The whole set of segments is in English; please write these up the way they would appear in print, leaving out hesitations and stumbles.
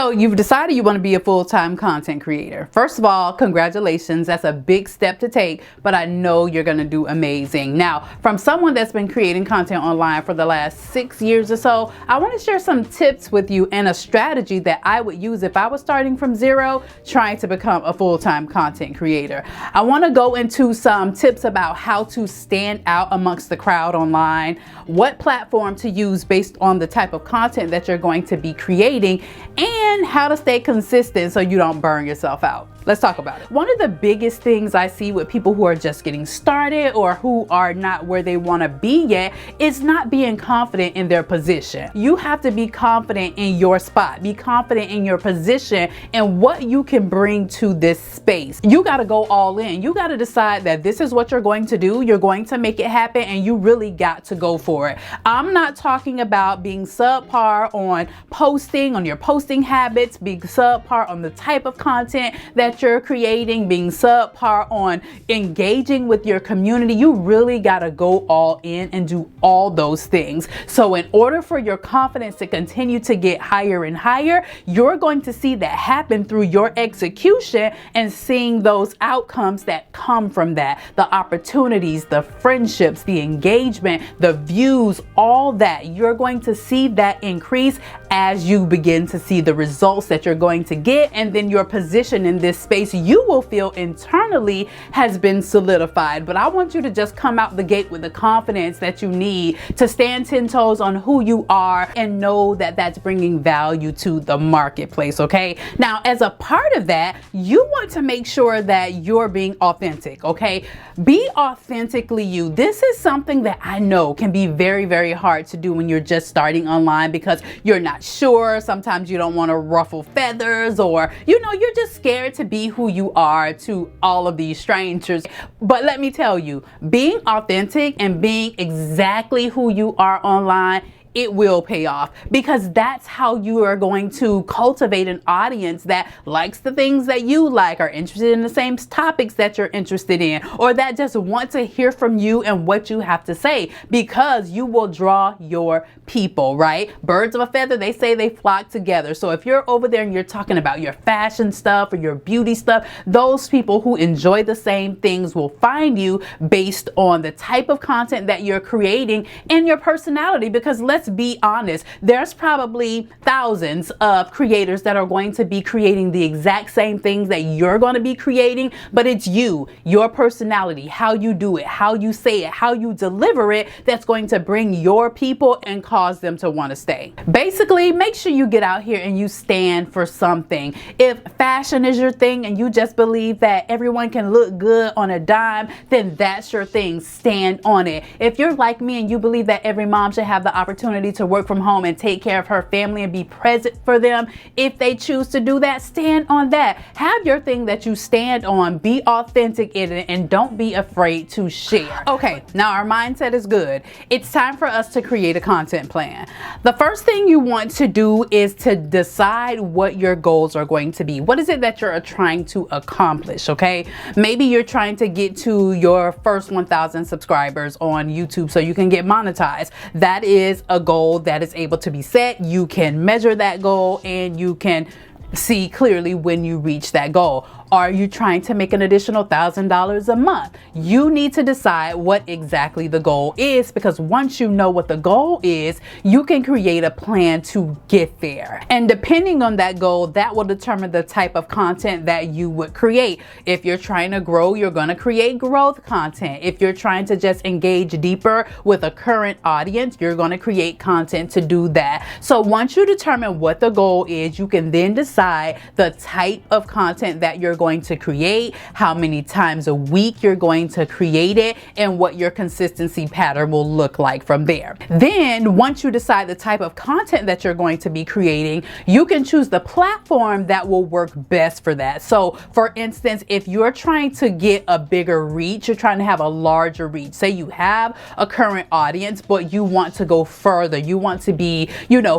So you've decided you want to be a full-time content creator. First of all, congratulations. That's a big step to take, but I know you're going to do amazing. Now, from someone that's been creating content online for the last 6 years or so, I want to share some tips with you and a strategy that I would use if I was starting from zero, trying to become a full-time content creator. I want to go into some tips about how to stand out amongst the crowd online, what platform to use based on the type of content that you're going to be creating, and how to stay consistent so you don't burn yourself out. Let's talk about it. One of the biggest things I see with people who are just getting started or who are not where they want to be yet is not being confident in their position. You have to be confident in your spot, be confident in your position and what you can bring to this space. You got to go all in. You got to decide that this is what you're going to do. You're going to make it happen and you really got to go for it. I'm not talking about being subpar on posting, on your posting habits, being subpar on the type of content that you're creating, being subpar on engaging with your community. You really got to go all in and do all those things. So in order for your confidence to continue to get higher and higher, you're going to see that happen through your execution and seeing those outcomes that come from that, the opportunities, the friendships, the engagement, the views, all that. You're going to see that increase as you begin to see the results that you're going to get, and then your position in this space you will feel internally has been solidified. But I want you to just come out the gate with the confidence that you need to stand 10 toes on who you are and know that that's bringing value to the marketplace, okay? Now, as a part of that, you want to make sure that you're being authentic, okay? Be authentically you. This is something that I know can be very, very hard to do when you're just starting online because you're not sure. Sometimes you don't want to ruffle feathers, or you're just scared to be who you are to all of these strangers. But let me tell you, being authentic and being exactly who you are online, it will pay off, because that's how you are going to cultivate an audience that likes the things that you like, are interested in the same topics that you're interested in, or that just want to hear from you and what you have to say, because you will draw your people, right? Birds of a feather, they say they flock together. So if you're over there and you're talking about your fashion stuff or your beauty stuff, those people who enjoy the same things will find you based on the type of content that you're creating and your personality. Because let's be honest, there's probably thousands of creators that are going to be creating the exact same things that you're going to be creating, but it's you, your personality, how you do it, how you say it, how you deliver it, that's going to bring your people and cause them to want to stay. Basically, make sure you get out here and you stand for something. If fashion is your thing and you just believe that everyone can look good on a dime, then that's your thing. Stand on it. If you're like me and you believe that every mom should have the opportunity to work from home and take care of her family and be present for them, if they choose to do that, stand on that. Have your thing that you stand on. Be authentic in it and don't be afraid to share. Okay, now our mindset is good. It's time for us to create a content plan. The first thing you want to do is to decide what your goals are going to be. What is it that you're trying to accomplish, okay? Maybe you're trying to get to your first 1,000 subscribers on YouTube so you can get monetized. That is a goal that is able to be set. You can measure that goal and you can see clearly when you reach that goal. Are you trying to make an additional $1,000 a month? You need to decide what exactly the goal is, because once you know what the goal is, you can create a plan to get there. And depending on that goal, that will determine the type of content that you would create. If you're trying to grow, you're going to create growth content. If you're trying to just engage deeper with a current audience, you're going to create content to do that. So once you determine what the goal is, you can then decide the type of content that you're going to create, how many times a week you're going to create it, and what your consistency pattern will look like from there. Then once you decide the type of content that you're going to be creating, you can choose the platform that will work best for that. So for instance, if you're trying to get a bigger reach, you're trying to have a larger reach, say you have a current audience, but you want to go further, you want to be,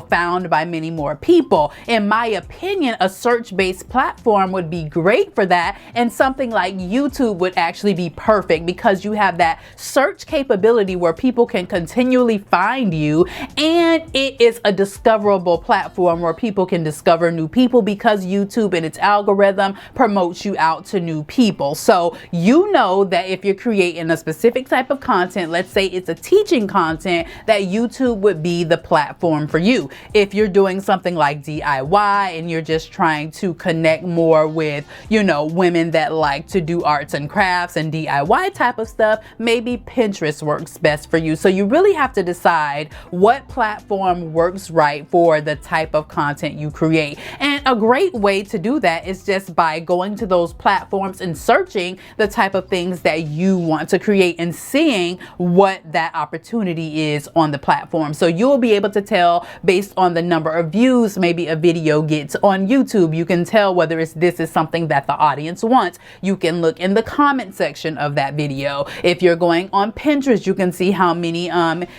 found by many more people. In my opinion, a search-based platform would be great great for that, and something like YouTube would actually be perfect because you have that search capability where people can continually find you, and it is a discoverable platform where people can discover new people because YouTube and its algorithm promotes you out to new people. So you know that if you're creating a specific type of content, let's say it's a teaching content, that YouTube would be the platform for you. If you're doing something like DIY and you're just trying to connect more with, you know, women that like to do arts and crafts and DIY type of stuff, maybe Pinterest works best for you. So you really have to decide what platform works right for the type of content you create. And a great way to do that is just by going to those platforms and searching the type of things that you want to create and seeing what that opportunity is on the platform. So you'll be able to tell based on the number of views maybe a video gets on YouTube. You can tell whether this is something that the audience wants. You can look in the comment section of that video. If you're going on Pinterest, you can see how many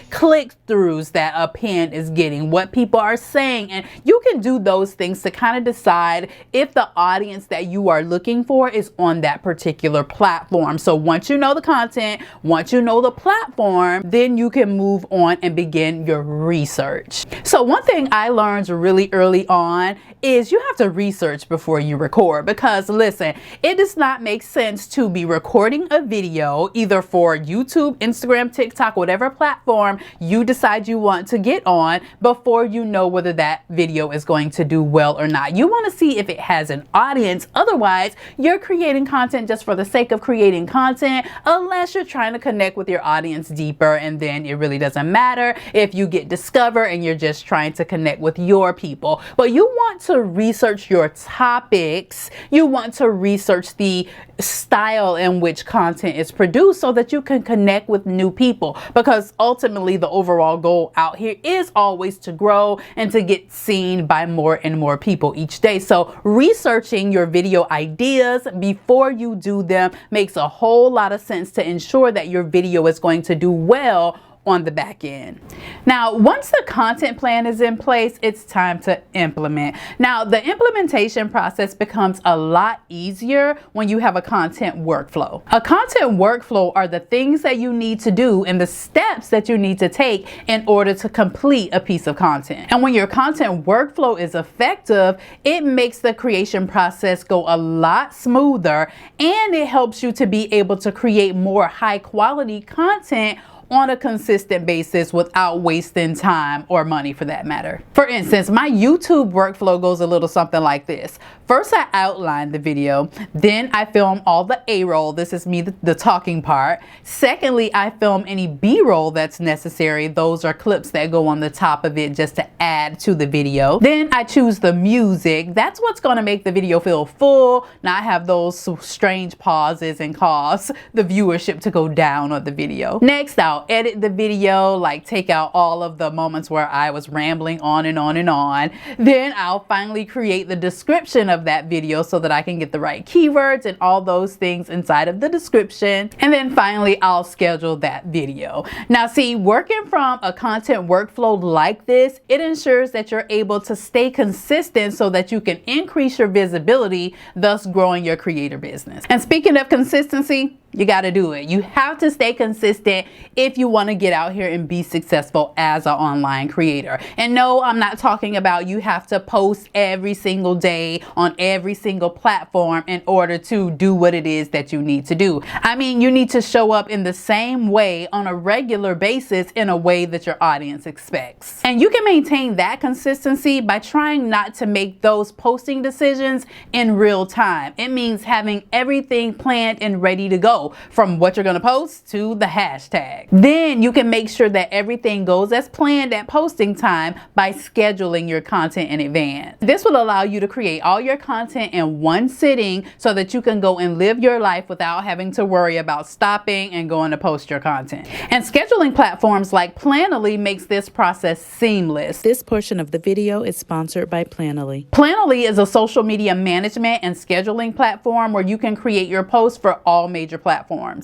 click-throughs that a pin is getting, what people are saying, and you can do those things to kind of decide if the audience that you are looking for is on that particular platform. So once you know the content, once you know the platform, then you can move on and begin your research. So one thing I learned really early on is you have to research before you record, because listen, it does not make sense to be recording a video either for YouTube, Instagram, TikTok, whatever platform you decide you want to get on before you know whether that video is going to do well or not. You want to see if it has an audience. Otherwise, you're creating content just for the sake of creating content, unless you're trying to connect with your audience deeper, and then it really doesn't matter if you get discovered and you're just trying to connect with your people. But you want to research your topics. You want to research the style in which content is produced so that you can connect with new people, because ultimately the overall goal out here is always to grow and to get seen by more and more people each day. So researching your video ideas before you do them makes a whole lot of sense to ensure that your video is going to do well on the back end. Now, once the content plan is in place, it's time to implement. Now, the implementation process becomes a lot easier when you have a content workflow. A content workflow are the things that you need to do and the steps that you need to take in order to complete a piece of content. And when your content workflow is effective, it makes the creation process go a lot smoother, and it helps you to be able to create more high quality content on a consistent basis without wasting time or money for that matter. For instance, my YouTube workflow goes a little something like this. First, I outline the video. Then I film all the A-roll. This is me, the talking part. Secondly, I film any B-roll that's necessary. Those are clips that go on the top of it just to add to the video. Then I choose the music. That's what's going to make the video feel full, not have those strange pauses and cause the viewership to go down on the video. Next, I'll edit the video, like take out all of the moments where I was rambling on and on and on. Then I'll finally create the description of that video so that I can get the right keywords and all those things inside of the description. And then finally, I'll schedule that video. Now see, working from a content workflow like this, it ensures that you're able to stay consistent so that you can increase your visibility, thus growing your creator business. And speaking of consistency, you got to do it. You have to stay consistent if you want to get out here and be successful as an online creator. And no, I'm not talking about you have to post every single day on every single platform in order to do what it is that you need to do. I mean, you need to show up in the same way on a regular basis in a way that your audience expects. And you can maintain that consistency by trying not to make those posting decisions in real time. It means having everything planned and ready to go, from what you're going to post to the hashtag. Then you can make sure that everything goes as planned at posting time by scheduling your content in advance. This will allow you to create all your content in one sitting so that you can go and live your life without having to worry about stopping and going to post your content. And scheduling platforms like Planoly makes this process seamless. This portion of the video is sponsored by Planoly. Planoly is a social media management and scheduling platform where you can create your posts for all major platforms.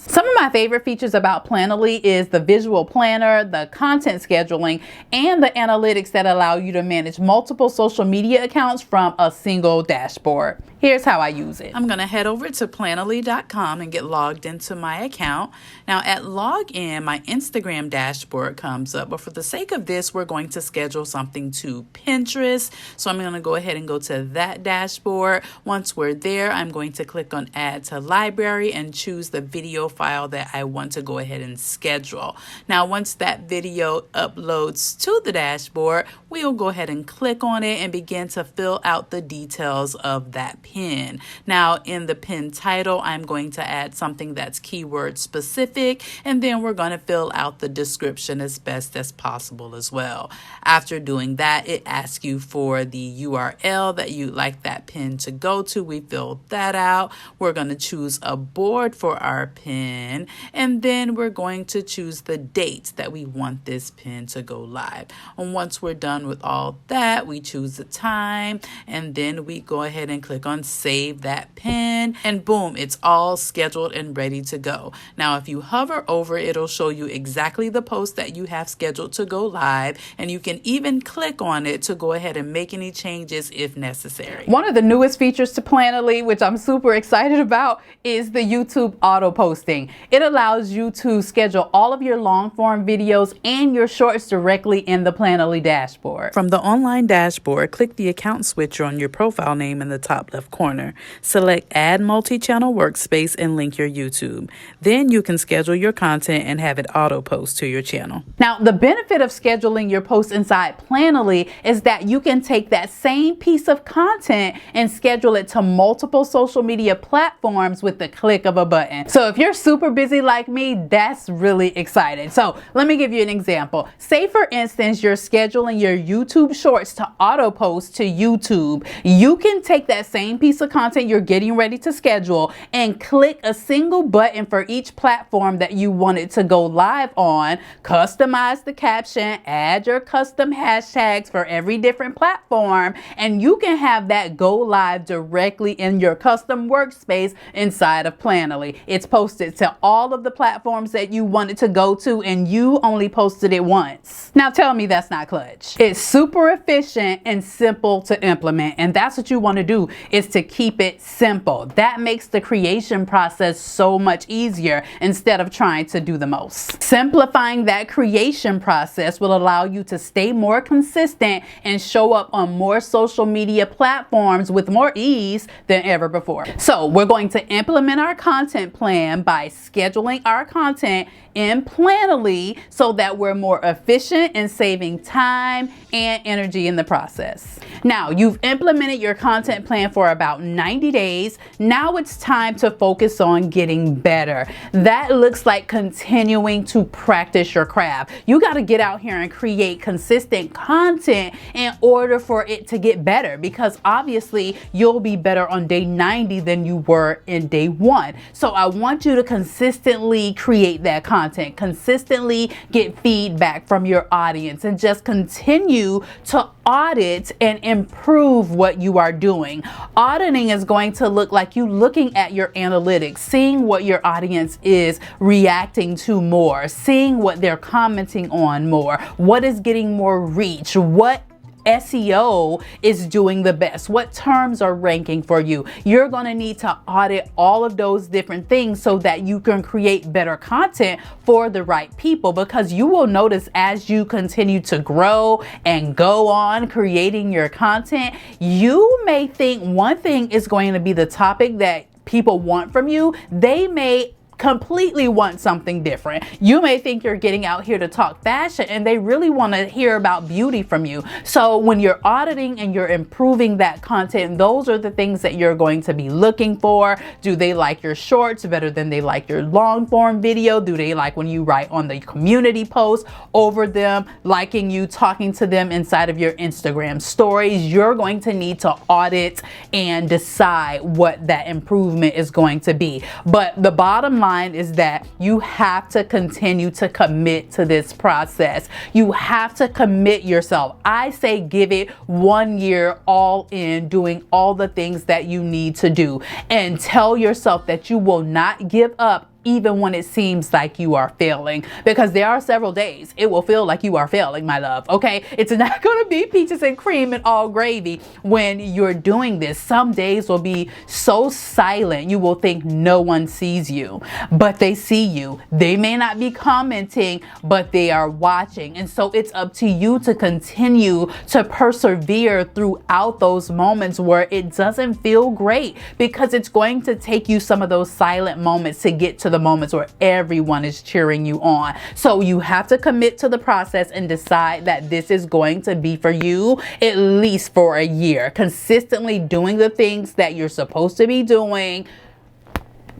Some of my favorite features about Planoly is the visual planner, the content scheduling, and the analytics that allow you to manage multiple social media accounts from a single dashboard. Here's how I use it. I'm going to head over to Planoly.com and get logged into my account. Now at login, my Instagram dashboard comes up, but for the sake of this, we're going to schedule something to Pinterest. So I'm going to go ahead and go to that dashboard. Once we're there, I'm going to click on Add to Library and choose the video file that I want to go ahead and schedule. Now once that video uploads to the dashboard, we'll go ahead and click on it and begin to fill out the details of that pin. Now in the pin title, I'm going to add something that's keyword specific, and then we're going to fill out the description as best as possible as well. After doing that, it asks you for the URL that you'd like that pin to go to. We filled that out. We're going to choose a board for our pin, and then we're going to choose the date that we want this pin to go live. And once we're done with all that, we choose the time, and then we go ahead and click on Save That Pin, and boom, it's all scheduled and ready to go. Now if you hover over, it'll show you exactly the post that you have scheduled to go live, and you can even click on it to go ahead and make any changes if necessary. One of the newest features to Planoly, which I'm super excited about, is the YouTube auto posting. It allows you to schedule all of your long form videos and your shorts directly in the Planoly dashboard. From the online dashboard, click the account switcher on your profile name in the top left corner. Select Add Multi-Channel Workspace and link your YouTube. Then you can schedule your content and have it auto post to your channel. Now, the benefit of scheduling your posts inside Planoly is that you can take that same piece of content and schedule it to multiple social media platforms with the click of a button. So if you're super busy like me, that's really exciting. So let me give you an example. Say for instance, you're scheduling your YouTube shorts to auto post to YouTube. You can take that same piece of content you're getting ready to schedule and click a single button for each platform that you want it to go live on, customize the caption, add your custom hashtags for every different platform, and you can have that go live directly in your custom workspace inside of Planoly. It's posted to all of the platforms that you want it to go to, and you only posted it once. Now tell me that's not clutch. It's super efficient and simple to implement, and that's what you want to do, is to keep it simple. That makes the creation process so much easier instead of trying to do the most. Simplifying that creation process will allow you to stay more consistent and show up on more social media platforms with more ease than ever before. So we're going to implement our content plan by scheduling our content in Planoly so that we're more efficient and saving time and energy in the process. Now, you've implemented your content plan for about 90 days. Now it's time to focus on getting better. That looks like continuing to practice your craft. You got to get out here and create consistent content in order for it to get better, because obviously you'll be better on day 90 than you were in day 1. So I want you to consistently create that content, consistently get feedback from your audience, and just continue to audit and improve what you are doing. Auditing is going to look like you looking at your analytics, seeing what your audience is reacting to more, seeing what they're commenting on more, what is getting more reach, what SEO is doing the best, what terms are ranking for you. You're going to need to audit all of those different things so that you can create better content for the right people, because you will notice as you continue to grow and go on creating your content, you may think one thing is going to be the topic that people want from you. They may completely want something different. You may think you're getting out here to talk fashion, and they really want to hear about beauty from you. So when you're auditing and you're improving that content, those are the things that you're going to be looking for. Do they like your shorts better than they like your long form video? Do they like when you write on the community post over them liking you, talking to them inside of your Instagram stories? You're going to need to audit and decide what that improvement is going to be. But the bottom line is that you have to continue to commit to this process. You have to commit yourself. I say give it 1 year all in, doing all the things that you need to do, and tell yourself that you will not give up even when it seems like you are failing, because there are several days it will feel like you are failing, my love. Okay, it's not going to be peaches and cream and all gravy when you're doing this. Some days will be so silent you will think no one sees you, but they see you. They may not be commenting, but they are watching. And so it's up to you to continue to persevere throughout those moments where it doesn't feel great, because it's going to take you some of those silent moments to get to the moments where everyone is cheering you on. So you have to commit to the process and decide that this is going to be for you at least for a year, consistently doing the things that you're supposed to be doing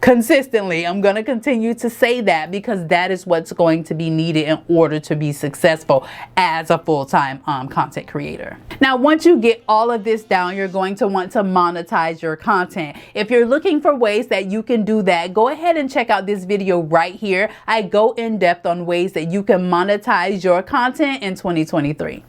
consistently. I'm going to continue to say that because that is what's going to be needed in order to be successful as a full-time content creator. Now, once you get all of this down, you're going to want to monetize your content. If you're looking for ways that you can do that, go ahead and check out this video right here. I go in depth on ways that you can monetize your content in 2023.